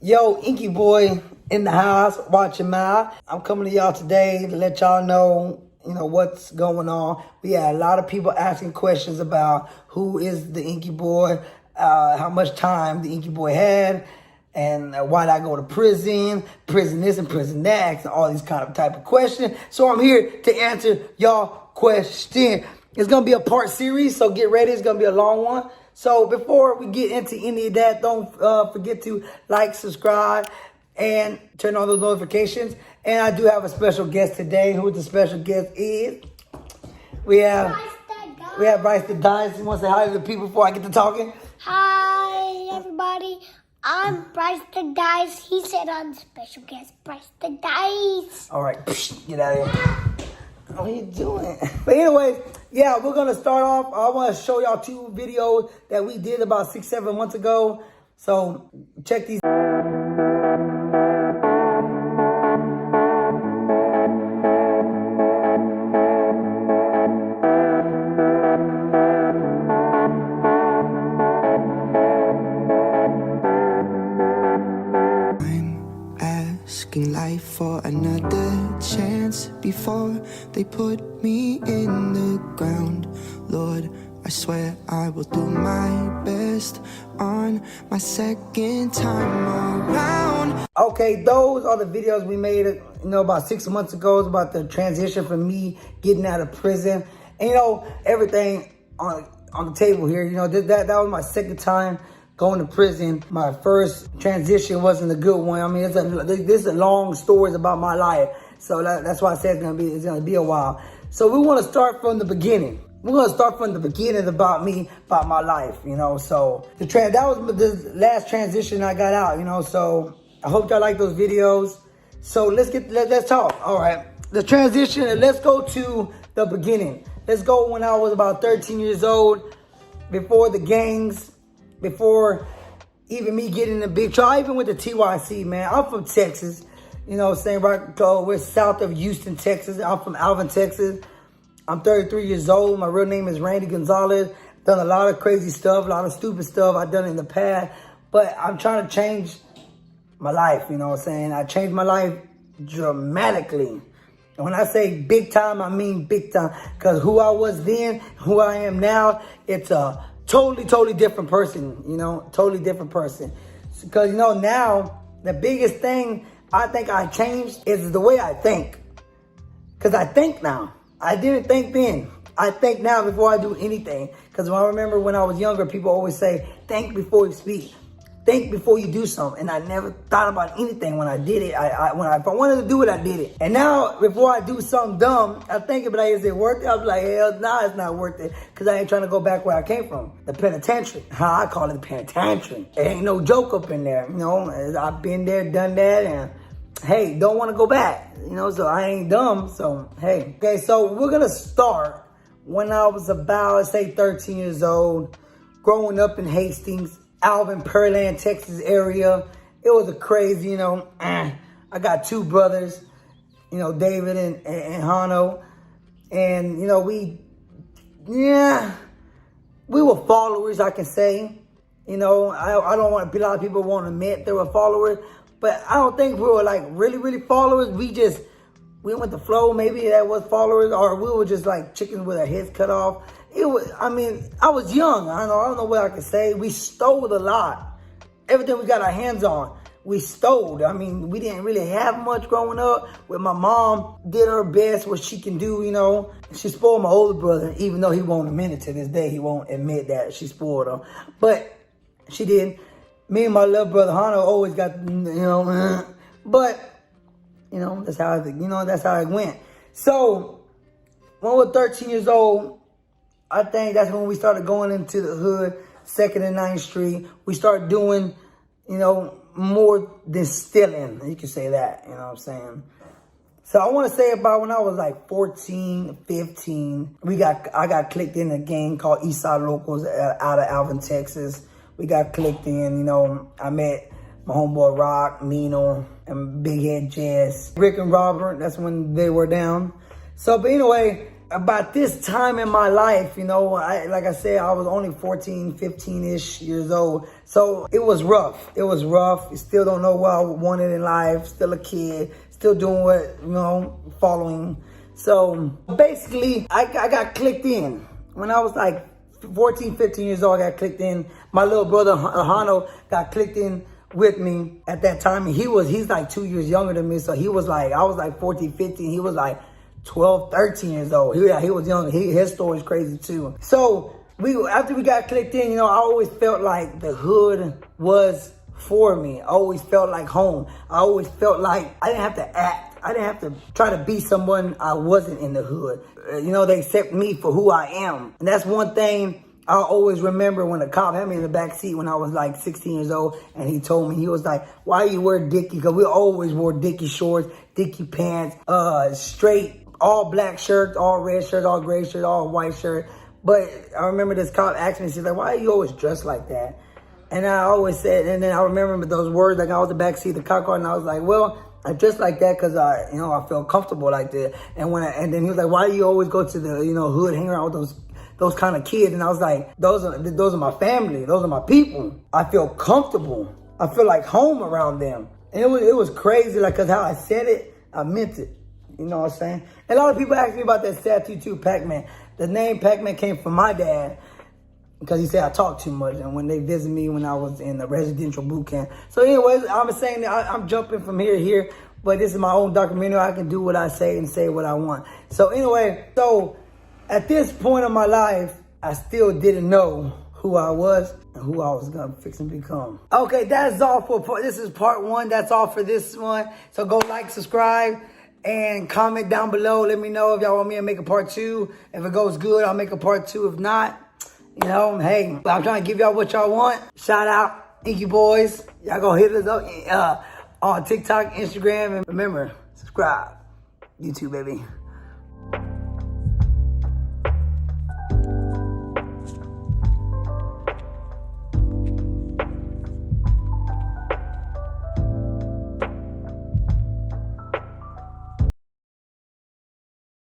Yo, Enkyboy in the house, watching my. I'm coming to y'all today to let y'all know, what's going on. We had a lot of people asking questions about who is the Enkyboy, how much time the Enkyboy had, and why did I go to prison this and prison that, and all these kind of type of questions. So I'm here to answer y'all question. It's going to be a part series, so get ready. It's going to be a long one. So before we get into any of that, don't forget to like, subscribe, and turn on those notifications. And I do have a special guest today. Who the special guest is? We have Bryce the Dice. You want to say hi to the people before I get to talking? Hi, everybody. I'm Bryce the Dice. He said I'm special guest, Bryce the Dice. All right, get out of here. What are you doing? But anyways, yeah, we're going to start off. I want to show y'all 2 videos that we did about 6-7 months ago. So check these. Asking life for another chance before they put me in the ground. Lord, I swear I will do my best on my second time around. Okay, those are the videos we made, about 6 months ago. It's about the transition from me getting out of prison. And, everything on the table here. That was my second time going to prison. My first transition wasn't a good one. I mean, this is a long stories about my life. So that's why I said it's gonna be a while. So we want to start from the beginning. We're gonna start from the beginning about me, about my life. So that was the last transition I got out. So I hope y'all like those videos. So let's talk. All right, the transition. And let's go to the beginning. Let's go when I was about 13 years old, before the gangs. Before even me getting in the big trouble. I even went to TYC, man. I'm from Texas. Right, we're south of Houston, Texas. I'm from Alvin, Texas. I'm 33 years old. My real name is Randy Gonzalez. Done a lot of crazy stuff, a lot of stupid stuff I've done in the past. But I'm trying to change my life, I changed my life dramatically. And when I say big time, I mean big time. Because who I was then, who I am now, it's a totally different person, totally different person. Because, now the biggest thing I think I changed is the way I think. Because I think now. I didn't think then. I think now before I do anything. Because I remember when I was younger, people always say, think before you speak. Think before you do something. And I never thought about anything when I did it. If I wanted to do it, I did it. And now, before I do something dumb, I think about it, is it worth it? I was like, hell nah, it's not worth it. Because I ain't trying to go back where I came from. The penitentiary. How I call it, the penitentiary. It ain't no joke up in there. I've been there, done that, and hey, don't want to go back. So I ain't dumb. So, hey. Okay, so we're going to start when I was about, say, 13 years old, growing up in Hastings, Alvin, Pearland, Texas area. It was a crazy, I got 2 brothers, David and Hano. And, we were followers, I can say. I don't want a lot of people won't admit they were followers. But I don't think we were like really followers. We went to flow. Maybe that was followers, or we were just like chickens with our heads cut off. I was young. I don't know what I could say. We stole a lot. Everything we got our hands on, we stole. We didn't really have much growing up. When my mom did her best, what she can do, She spoiled my older brother, even though he won't admit it to this day. He won't admit that she spoiled him. But she did. Me and my little brother Hano always got, but, that's how it went. So, when we were 13 years old, I think that's when we started going into the hood, 2nd and 9th Street. We started doing, more than stealing. You can say that, So I want to say about when I was like 14, 15, I got clicked in a gang called Eastside Locals out of Alvin, Texas. We got clicked in, I met my homeboy Rock, Nino, and Big Head Jess. Rick and Robert, that's when they were down. So, but anyway, about this time in my life, you know, like I said, I was only 14, 15-ish years old. So it was rough. It was rough. You still don't know what I wanted in life. Still a kid. Still doing what, you know, following. So basically, I got clicked in. When I was like 14, 15 years old, I got clicked in. My little brother, Hano, got clicked in with me at that time. And he's like 2 years younger than me. So he was like, I was like 14, 15. He was like 12, 13 years old. He was young. His story's crazy too. So after we got clicked in, you know, I always felt like the hood was for me. I always felt like home. I always felt like I didn't have to act. I didn't have to try to be someone I wasn't in the hood. You know, they accept me for who I am. And that's one thing I always remember when a cop had me in the back seat when I was like 16 years old, and he told me, he was like, why you wear Dickie? Because we always wore Dickie shorts, Dickie pants, straight, all black shirts, all red shirt, all gray shirt, all white shirt. But I remember this cop asked me, she's like, why are you always dressed like that? And I always said, and then I remember those words, like I was in the back seat of the cop car, and I was like, well, I dress like that because I feel comfortable like that. And then he was like, why do you always go to the, hood, hang around with those kind of kids? And I was like, those are my family. Those are my people. I feel comfortable. I feel like home around them. And it was crazy, like, cause how I said it, I meant it. You know what I'm saying? And a lot of people ask me about that tattoo too, Pac-Man. The name Pac-Man came from my dad, because he said I talk too much, and when they visit me when I was in the residential boot camp. So anyways, I'm saying that I'm jumping from here to here, but this is my own documentary. I can do what I say and say what I want. So anyway, so at this point of my life, I still didn't know who I was and who I was gonna fix and become. Okay, that's all this is part one. That's all for this one. So go like, subscribe, and comment down below. Let me know if y'all want me to make a part two. If it goes good, I'll make a part two. If not, you know, hey, I'm trying to give y'all what y'all want. Shout out Enkyboys. Y'all go hit us up on TikTok, Instagram, and remember, subscribe. YouTube, baby.